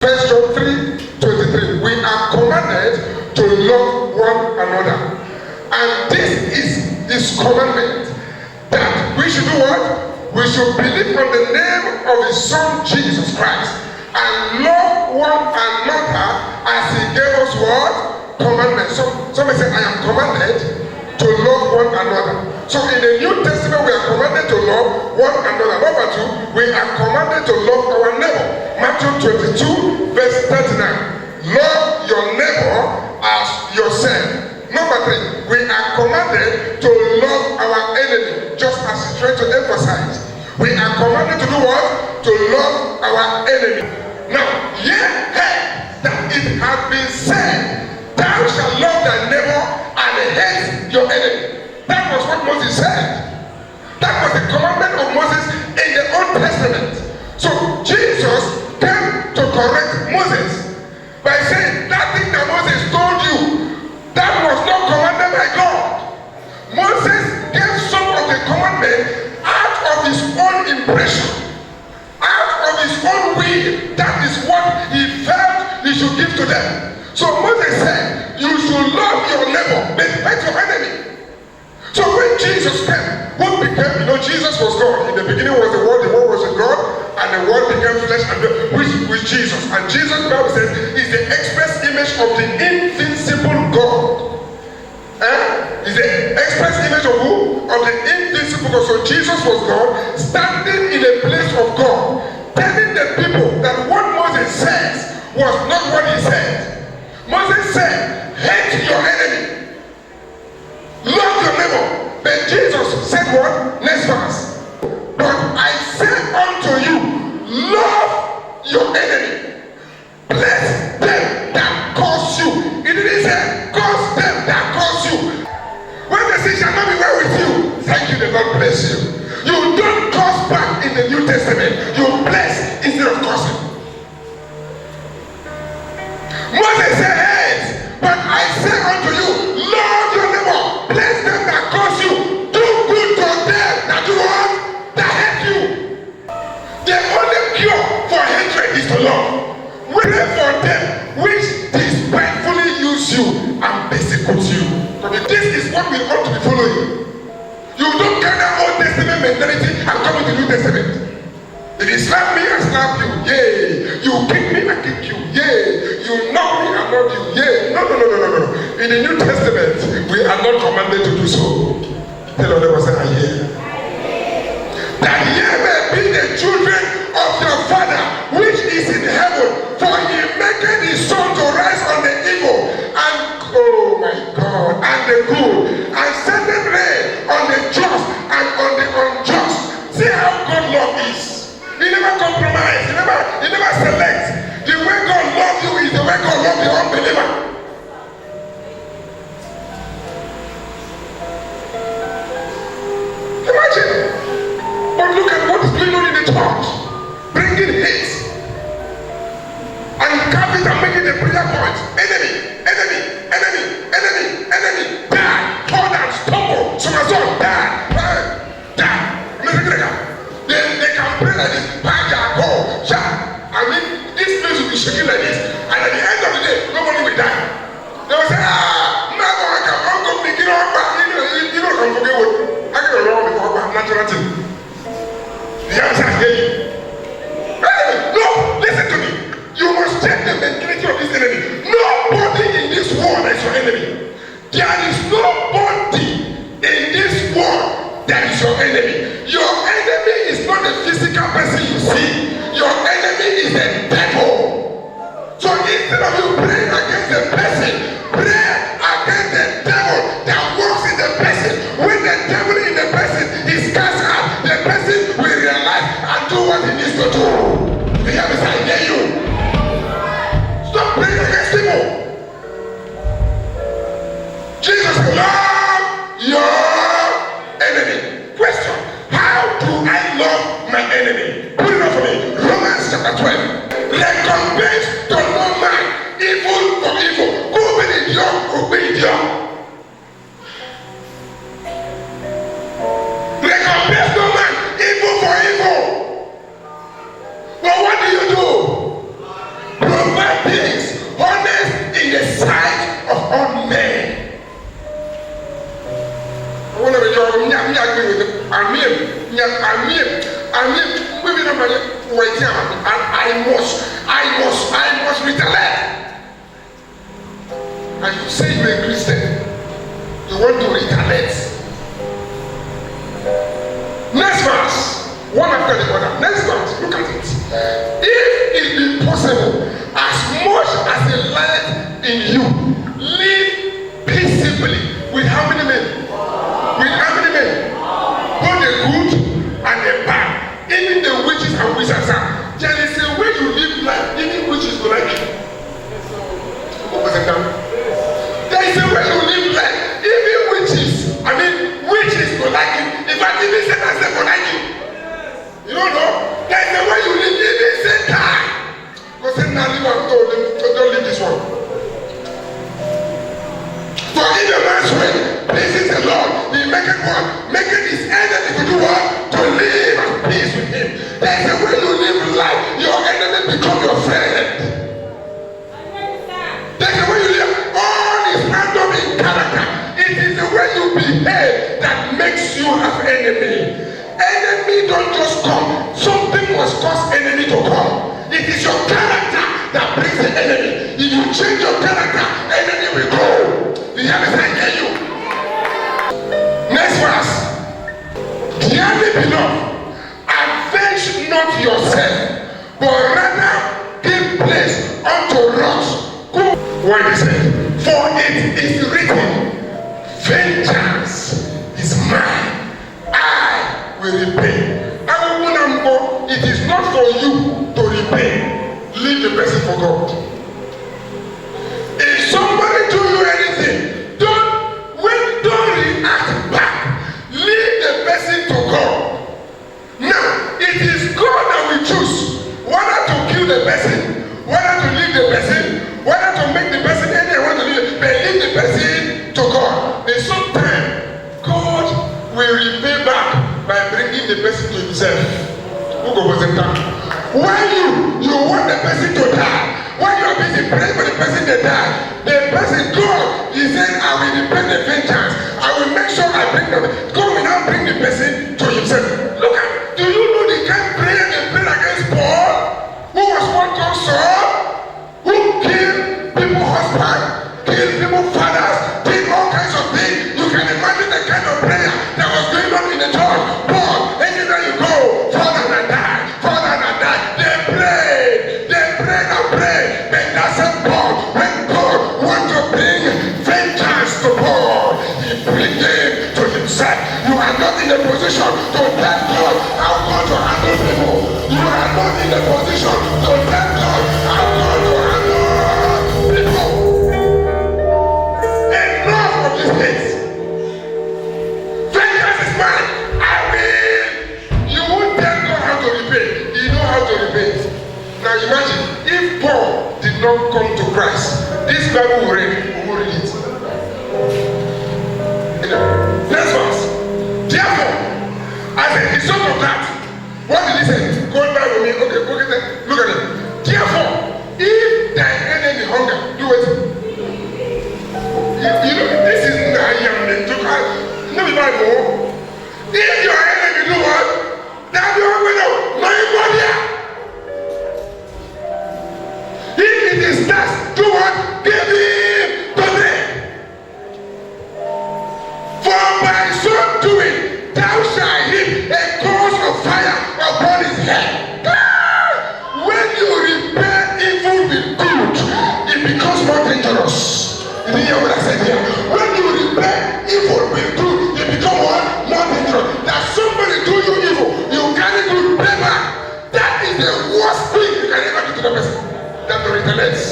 1 John 3:23. We are commanded to love one another. And this is his commandment, that we should do what? We should believe on the name of his Son Jesus Christ and love one another as he gave us what? Commandment. Somebody say, I am commanded to love one another. So in the New Testament, we are commanded to love one another. Number 2, we are commanded to love our neighbor. Matthew 22, verse 39. Love your neighbor as yourself. Number 3, we are commanded to love our enemy, just as he's trying to emphasize. We are commanded to do what? To love our enemy. Now, yet that it has been said, thou shalt love thy neighbor and hate your enemy. That was what Moses said. That was the commandment of Moses in the Old Testament. So Jesus came to correct Moses by saying that thing that Moses told you, that was not commanded by God. Moses gave some of the commandment out of his own impression, out of his own will. That is what he felt he should give to them. So Moses said, you should love your neighbor, but hate your enemy. So when Jesus came, what became, Jesus was God. In the beginning was the Word was a God, and the Word became flesh and blood, which Jesus. And Jesus, the Bible says, is the express image of the invincible God. Is the express image of who? Of the invincible God. So Jesus was God, standing in the place of God, telling the people that what Moses says was not what he said. Moses said, hate your enemy. Love your neighbor. But Jesus said what? Next verse. But I say unto you, love your enemy. Bless them that curse you. It didn't say, curse them that curse you. When they say shall not be well with you, thank you, the Lord bless you. You don't curse back in the New Testament. You bless instead of cursing. Moses said, hate, but I say unto you, love your neighbor. Bless them that curse you. Do good to them that do what? That hate you. The only cure for hatred is to love. Pray for them which despitefully use you and persecute you. This is what we ought to be following. You don't carry that Old Testament mentality and come into New Testament. If you slap me, I slap you. Yay. You kick me, I kick you. Yay. You knock me, I knock you. Yay. No. In the New Testament, we are not commanded to do so. Tell your neighbor, say, I hear. That ye may be the children of your Father which is in heaven, for he maketh his sun to rise on the evil and oh my God, and the good, and sendeth rain on the just and on the unjust. See how God love is. He never compromise. He never selects. The way God loves you is the way God loves the unbeliever. Imagine. But look at what is going on in the church. Bringing hate. And carve it and make it a prayer point. Enemy. Die. Fall and stumble. So my son, die. They can pray like this. I mean, this place will be shaking like this. And at the end of the day, nobody will die. They will say, you know, can forget what. I get around the natural thing. The answer is here. No, listen to me. You must check the mentality of this enemy. Nobody in this world is your enemy. There is nobody in this world that is your enemy. Your enemy is not the physical person you see. Your enemy is the devil. So instead of you praying against the person, pray against the devil that works in the person. When the devil in the person is cast out, the person will realize and do what he needs to do. The other side, hear you. Stop praying against people. Jesus love your enemy. Question: how do I love my enemy? Put it up for me. Romans chapter 12. Recompense to no man evil for evil. Go with it, Recompense no man evil for evil. But what do? maybe not waiting, and I must retaliate. And you say you're a Christian, you want to retaliate. Next verse, one after the other. Next verse, look at it. If it be possible, as much as the light in you, live peaceably with how many men? With how many men? Both the good and the bad. Even the witches and wizards are. There is a way you live life, even witches will like you. There is a way you live life, even witches. Witches will like you. In fact, even Satan will like you. You don't know? There is a way you live, even Satan. Because Satan don't leave this one. For if a man's way pleases the Lord, he maketh what? Maketh his enemy to do what? To live at peace with him. There is a way you live life. Your enemy become your friend. There is a way you live. All is random in character. It is the way you behave that makes you have enemy. Enemy don't just come. Something must cause enemy to come. It is your character that brings the enemy. If you change your character, enemy will go. The enemy will get you. Next verse. Dearly beloved, avenge not yourself, but rather give place unto wrath. What is it? For it is written, vengeance is mine, I will repay. It is not for you to repay. Leave the person for God. If somebody do you anything, don't react back. Leave the person to God. Now, it is God that will choose whether to kill the person, whether to leave the person, whether to make the person anyone to leave, but leave the person to God. But sometimes God will repay back by bringing the person to himself. Who goes in that? When you want the person to die, when you are busy praying for the person to die, the person God is saying, I will repay the vengeance. I will make sure I bring them. God will now bring the person to himself. Look at, do you know the kind of prayer they prayed against Paul, who was one called Saul, who killed people's husbands, killed people's fathers, did all kinds of things. You can imagine the kind of prayer that was going on in the church. Paul, anywhere you go, Father and die. They prayed and prayed. But that's a God. When God wants to bring vengeance to Paul, he brings him to himself. You are not in a position to tell God how God to handle people. You are not in a position to tell God how God to handle people. Enough of this case. Vengeance is mine. I will. You won't tell God how to repay. You know how to repay. Now imagine if Paul did not come to Christ, this Bible will read it. Next verse. Therefore, as a result of that, what did he say? Go down with me. Okay, look at it. Therefore, if thy enemy hunger, do it. You know, this is not the Bible. If your enemy do what? Now you are going to my body. If it is that, do what? Give him to them. For by so doing, thou shalt heap a coals of fire upon his head. When you repair evil with good, it becomes more dangerous. You didn't hear what I said here? When you repair evil with good, it becomes what? More dangerous. That somebody do you evil, you carry good paper. That is the worst thing you can ever do to the person. That retaliate.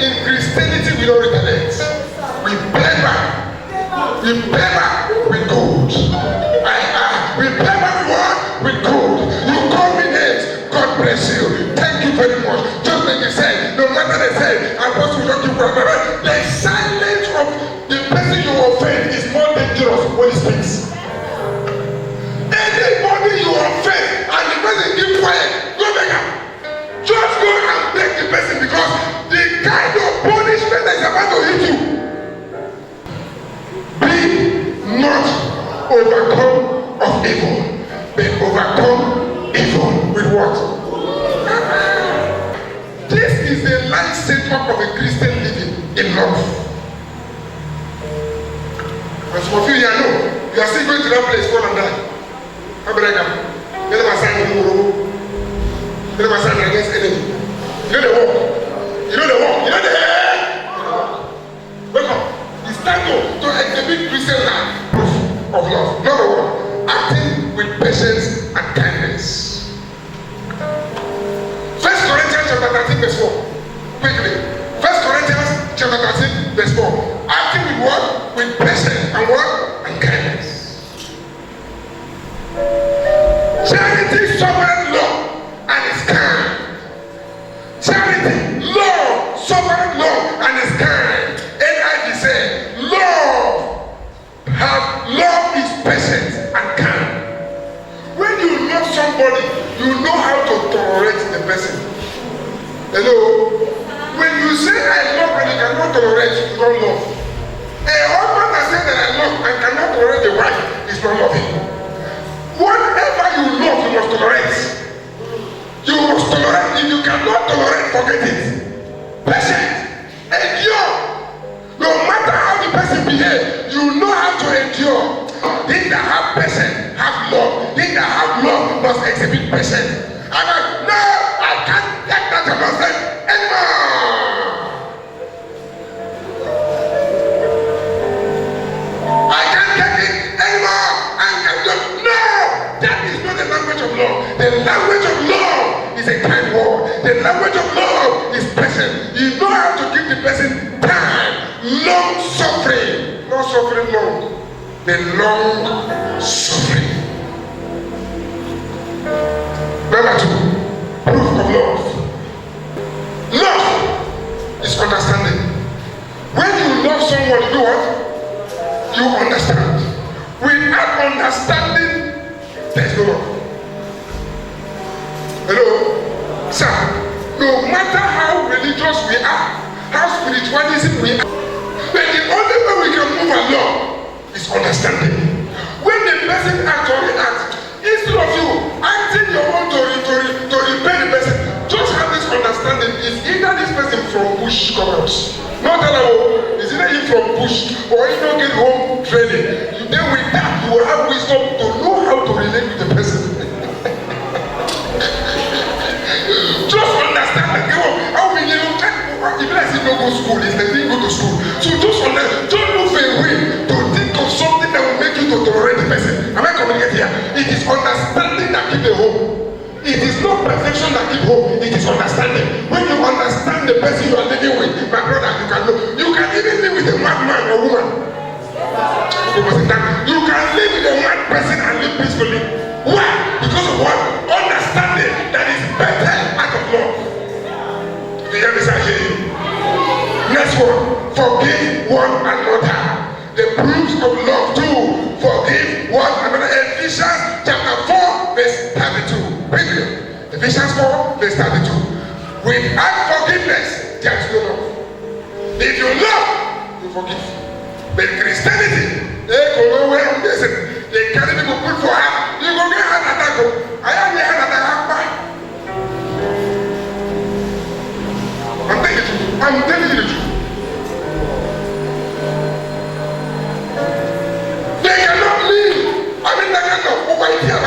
In Christianity, we don't retaliate. We pay back. We pay back with good. We pay back with what? With good. You call me names. God bless you. Thank you very much. Just like you said, no matter they say, apostle don't give one. The silence of the person you offend is more dangerous when he speaks. Anybody you offend and the person keep quiet, go back up. Just go and beg the person because the kind of punishment that is about to hit you. Be not overcome of evil. mark of a Christian living in love. And some of you here know, you are still going to that place, fall and die. Abraham, you never sign in Moro. You never sign against enemy. You know the walk. You know the walk. You know the head. Welcome. It's time to exhibit Christian life of love. Number one, acting with patience and kindness. 1 Corinthians chapter 13 verse 4. Quickly. 1 Corinthians chapter 13 verse 4. Acting with what? With patience and what? And kindness. Charity, sovereign love, and is kind. Charity, love, sovereign love, and is kind. NIV said, love is patient and kind. When you love somebody, you know how to tolerate the person. Hello? When you say I love and you cannot tolerate, you don't love. A husband that says that I love and cannot tolerate the wife is not loving. Whatever you love, you must tolerate. You must tolerate. If you cannot tolerate, forget it. Patient, endure. No matter how the person behaves, you know how to endure. He that have patience, have love. He that have love must exhibit patience. I'm like, no, I can't take that to myself anymore. I can't take it anymore. I can't do it. No, that is not the language of love. The language of love is a kind word. The language of love is patience. You know how to give the person time, long suffering, not suffering long. The long suffering. Number two, proof of love. Love is understanding. When you love someone, you do what? You understand. Without understanding, there is no love. Hello? Sir, no matter how religious we are, how spiritualism we are, but the only way we can move along is understanding. When the person actually acts, instead of you acting your own to repay the person, just have this understanding. Is either this person from bush come out, not that is either him from bush or he don't get home training. Then with that you will have wisdom to know how to relate with the person. Just understand that how many even as he don't go to school, is they didn't go to school. So just understand, don't move away to think of something that will make you to tolerate the person. Am I communicating here? It is understanding that keep the home. It is not perfection that keep home. It is understanding. When you understand the person you are living with, my brother, you can know. You can even live with a madman or woman. You can live with a mad person and live peacefully. Why? Because of what? Understanding that is better out of love. Do you understand? Next one, forgive one another. The proofs of love too. Forgive one another. Ephesians chapter 4 verse 32. Quickly. Ephesians 4 verse 32. Without forgiveness, there is no love. If you love, you forgive. But Christianity, they go nowhere on this. They carry people put for her. You go get heart attack. I am the heart attack. I'm telling you the truth. They cannot live. I mean, they cannot over here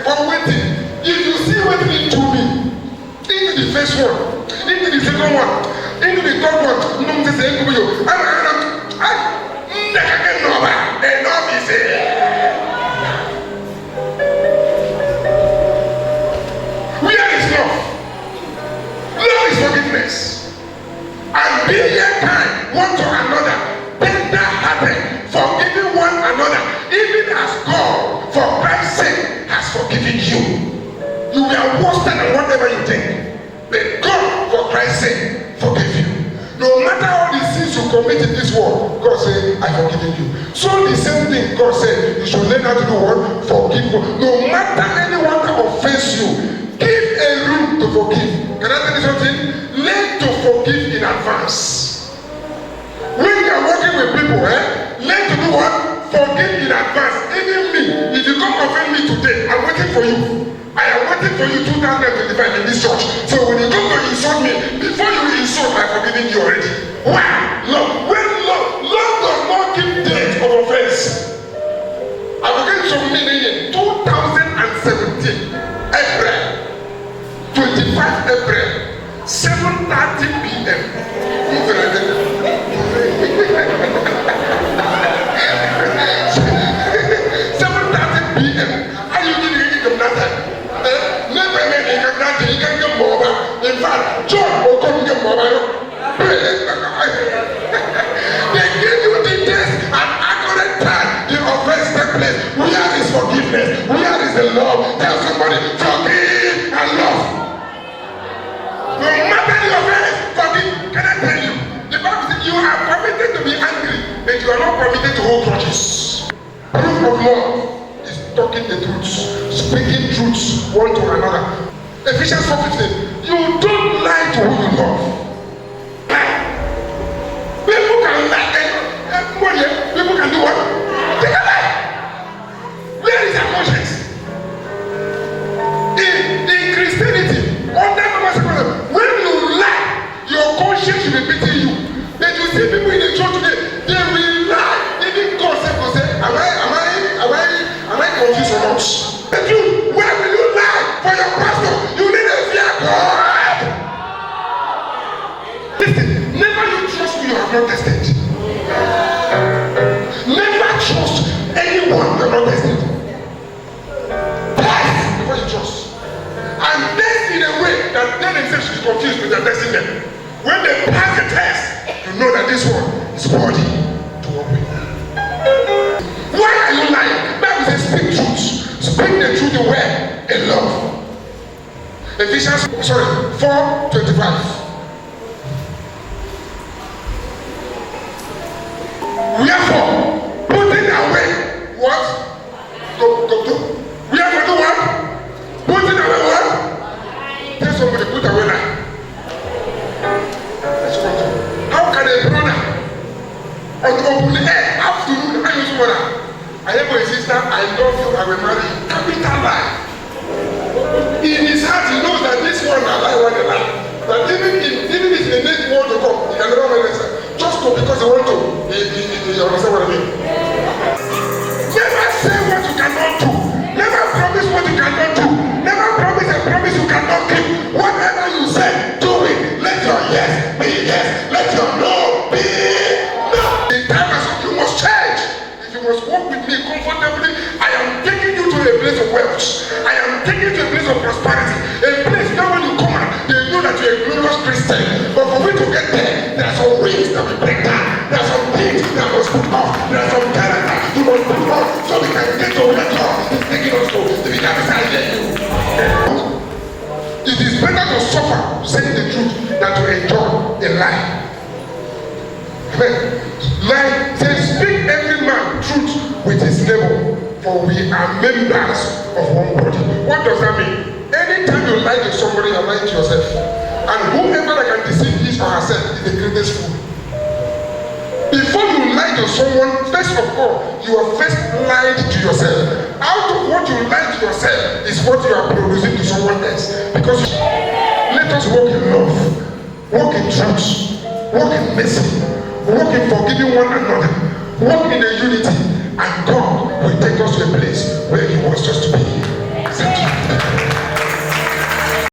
for waiting. If you see what it to me, into the first one, into the second one, into the third one, no, this is into you. Where is love? Love is forgiveness. And being kind one to another, tender-hearted, forgiving one another, even as God, for Christ's sake, has forgiven you. You were worse than whatever you think, but God, for Christ's sake, forgive you. No matter all the sins you commit in this world, God said, I forgive you. So the same thing God said, you should learn how to do what? Forgive. No matter anyone that offends you, give a room to forgive. Can I tell you something? Learn to forgive in advance. When you are working with people, learn to do what? Forgive in advance. Even me, if you come offend me today, I'm waiting for you. I am waiting for you 2025 in this church. So when you come to insult me, before you insult so I've forgiven you already. Why? Love. When love does not give date of offense. I forget some meaning in 2017, April, 25 April, 7:30 p.m. 7:30 p.m. Are you getting them that time? Never made it that you can get more. In fact, John will come get more. They give you the days and accurate time the offense take place. Where is forgiveness? Where is the love? Tell somebody, forgive and love. No matter the offense, forgive. Can I tell you? The Bible says you are permitted to be angry, but you are not permitted to hold grudges. Proof of love is talking the truth, speaking truths one to another. Ephesians 4:15. You don't lie to who you love. People can lie. People can do what? They can lie. Where is their conscience? In Christianity, under the when you lie, your conscience will be beating you. Then you see people in the church today, they will lie. Even God say, am I confused or not? The truth, where will you lie for your pastor? You need to fear God. Listen, never you trust who you have not tested. Never trust anyone you have not tested. Test before you trust. And test in a way that they themselves should be confused with their testing them. When they pass the test, you know that this one is worthy to work with. Why are you lying? Bible says speak truth. Speak the truth in where? In love. Ephesians 4:25. Wherefore, putting away what? Go. Wherefore do what? Putting away what? Tell somebody put away lie. Let's go to. How can a brother on open air afternoon I use water? I have my sister, I love you, I will marry you. Capital lie. In his heart he knows that this one I lie, one I lie. That even if the next world to come, he can never marry himself. Just because they want to, you understand what I mean? Never say what you cannot do. Never promise what you cannot do. Never promise a promise you cannot keep. Whatever you say, do it. Let your yes be yes. Let your no be no. The time has come, you must change. If you must walk with me comfortably, I am taking you to a place of wealth. I am taking you to a place of prosperity. A place now when you come out, they know that you're a glorious Christian. But for me to get there are some rings that we break down. There are some things that must put off. There are some character you must put off so we can get over the top. It's taking us to the beginning beside you. It is better to suffer saying the truth than to enjoy a lie. Amen. Lie says, speak every man truth with his neighbor, for we are members of one body. What does that mean? Anytime you lie to somebody, you're lying to yourself. And whoever that can deceive his or herself is the greatest fool. Before you lie to someone, first of all, you are first lied to yourself. Out of what you lie to yourself is what you are producing to someone else. Because let us walk in love, walk in truth, walk in mercy, walk in forgiving one another, walk in the unity.